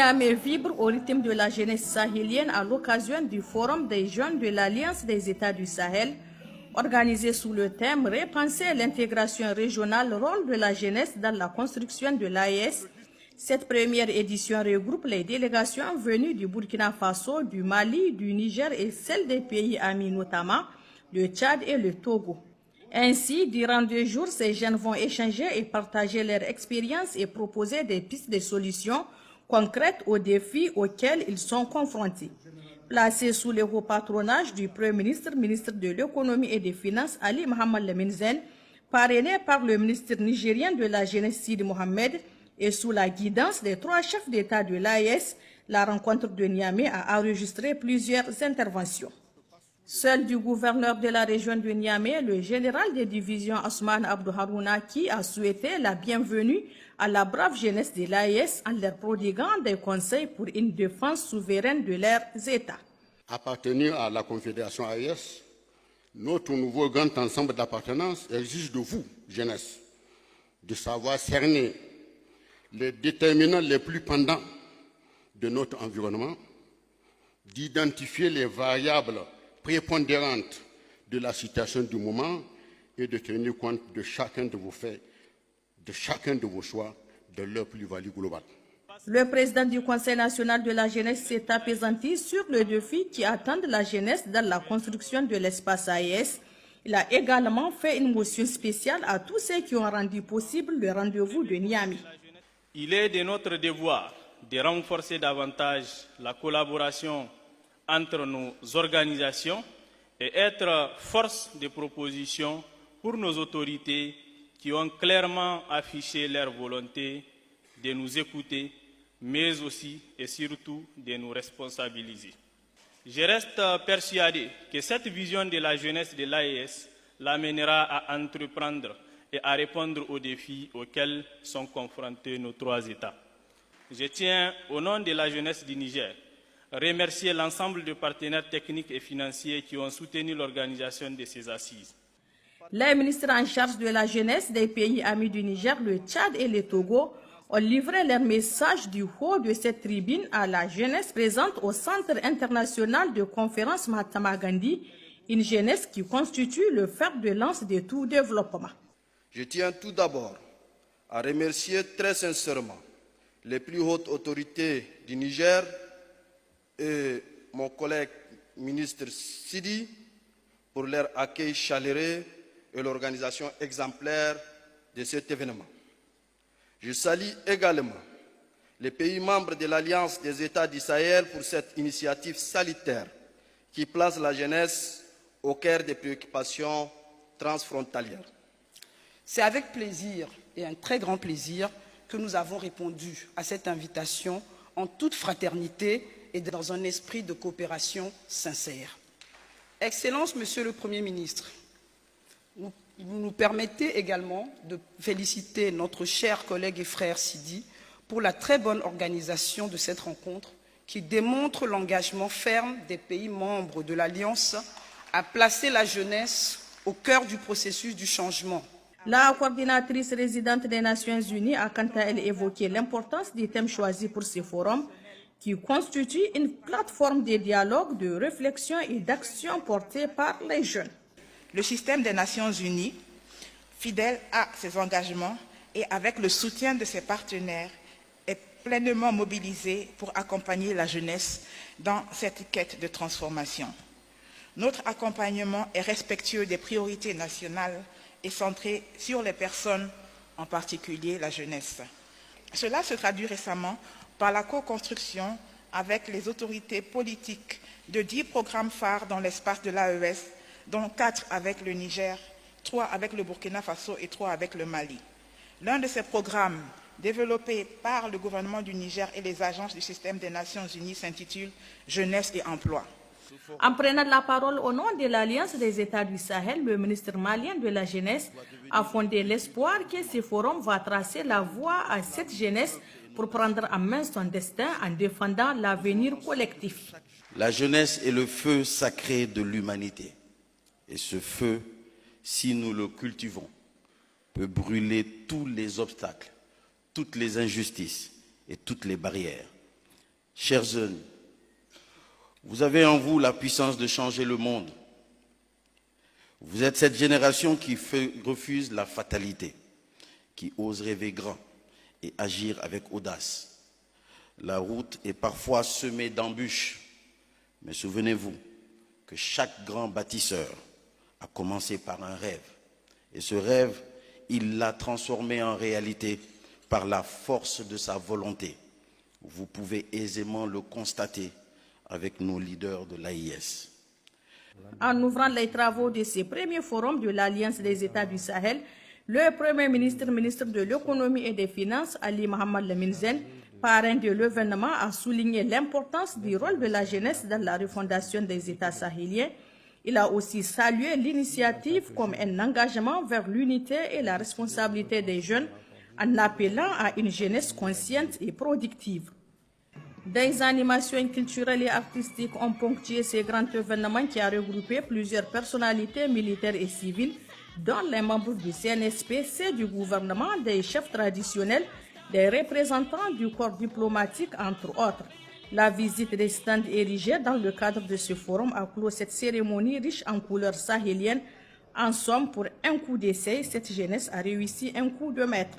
Niamey vibre au rythme de la jeunesse sahélienne à l'occasion du Forum des jeunes de l'Alliance des États du Sahel, organisé sous le thème « Repenser l'intégration régionale, rôle de la jeunesse dans la construction de l'AES ». Cette première édition regroupe les délégations venues du Burkina Faso, du Mali, du Niger et celles des pays amis, notamment le Tchad et le Togo. Ainsi, durant 2 jours, ces jeunes vont échanger et partager leur expérience et proposer des pistes de solutions concrètes aux défis auxquels ils sont confrontés. Placés sous le haut patronage du Premier ministre, ministre de l'Économie et des Finances, Ali Mohamed Lamine Zen, parrainé par le ministre nigérien de la Jeunesse, Sidi Mohamed, et sous la guidance des 3 chefs d'État de l'AES, la rencontre de Niamey a enregistré plusieurs interventions. Seul du gouverneur de la région de Niamey, le général des divisions Asman Abdou Harouna, qui a souhaité la bienvenue à la brave jeunesse de l'AES en leur prodiguant des conseils pour une défense souveraine de leurs États. Appartenir à la Confédération AES, notre nouveau grand ensemble d'appartenance exige de vous, jeunesse, de savoir cerner les déterminants les plus pendants de notre environnement, d'identifier les variables prépondérantes de la situation du moment et de tenir compte de chacun de vos faits, de chacun de vos choix, de leur plus-value globale. Le président du Conseil national de la jeunesse s'est appesanti sur le défi qui attendent la jeunesse dans la construction de l'espace AES. Il a également fait une motion spéciale à tous ceux qui ont rendu possible le rendez-vous de Niamey. Il est de notre devoir de renforcer davantage la collaboration entre nos organisations et être force de proposition pour nos autorités qui ont clairement affiché leur volonté de nous écouter, mais aussi et surtout de nous responsabiliser. Je reste persuadé que cette vision de la jeunesse de l'AES l'amènera à entreprendre et à répondre aux défis auxquels sont confrontés nos 3 États. Je tiens, au nom de la jeunesse du Niger, remercier l'ensemble des partenaires techniques et financiers qui ont soutenu l'organisation de ces assises. Les ministres en charge de la jeunesse des pays amis du Niger, le Tchad et le Togo, ont livré leur message du haut de cette tribune à la jeunesse présente au Centre international de conférence Mahatma Gandhi, une jeunesse qui constitue le fer de lance de tout développement. Je tiens tout d'abord à remercier très sincèrement les plus hautes autorités du Niger et mon collègue ministre Sidi pour leur accueil chaleureux et l'organisation exemplaire de cet événement. Je salue également les pays membres de l'Alliance des États du Sahel pour cette initiative salutaire qui place la jeunesse au cœur des préoccupations transfrontalières. C'est avec plaisir et un très grand plaisir que nous avons répondu à cette invitation en toute fraternité et dans un esprit de coopération sincère. Excellences, Monsieur le Premier ministre, vous nous permettez également de féliciter notre cher collègue et frère Sidi pour la très bonne organisation de cette rencontre qui démontre l'engagement ferme des pays membres de l'Alliance à placer la jeunesse au cœur du processus du changement. La coordinatrice résidente des Nations Unies a quant à elle évoqué l'importance des thèmes choisis pour ce forum qui constitue une plateforme de dialogue, de réflexion et d'action portée par les jeunes. Le système des Nations Unies, fidèle à ses engagements et avec le soutien de ses partenaires, est pleinement mobilisé pour accompagner la jeunesse dans cette quête de transformation. Notre accompagnement est respectueux des priorités nationales et centré sur les personnes, en particulier la jeunesse. Cela se traduit récemment par la co-construction avec les autorités politiques de 10 programmes phares dans l'espace de l'AES, dont 4 avec le Niger, 3 avec le Burkina Faso et 3 avec le Mali. L'un de ces programmes, développé par le gouvernement du Niger et les agences du système des Nations Unies, s'intitule « Jeunesse et emploi ». En prenant la parole au nom de l'Alliance des États du Sahel, le ministre malien de la Jeunesse a fondé l'espoir que ce forum va tracer la voie à cette jeunesse pour prendre en main son destin en défendant l'avenir collectif. La jeunesse est le feu sacré de l'humanité. Et ce feu, si nous le cultivons, peut brûler tous les obstacles, toutes les injustices et toutes les barrières. Chers jeunes, vous avez en vous la puissance de changer le monde. Vous êtes cette génération qui refuse la fatalité, qui ose rêver grand et agir avec audace. La route est parfois semée d'embûches, mais souvenez-vous que chaque grand bâtisseur a commencé par un rêve. Et ce rêve, il l'a transformé en réalité par la force de sa volonté. Vous pouvez aisément le constater avec nos leaders de l'AIS. En ouvrant les travaux de ce premier forum de l'Alliance des États du Sahel, le Premier ministre, ministre de l'Économie et des Finances, Ali Mohamed Lamine Zen, parrain de l'événement, a souligné l'importance du rôle de la jeunesse dans la refondation des États sahéliens. Il a aussi salué l'initiative comme un engagement vers l'unité et la responsabilité des jeunes, en appelant à une jeunesse consciente et productive. Des animations culturelles et artistiques ont ponctué ce grand événement qui a regroupé plusieurs personnalités militaires et civiles, dont les membres du CNSP, ceux du gouvernement, des chefs traditionnels, des représentants du corps diplomatique, entre autres. La visite des stands érigés dans le cadre de ce forum a clos cette cérémonie riche en couleurs sahéliennes. En somme, pour un coup d'essai, cette jeunesse a réussi un coup de maître.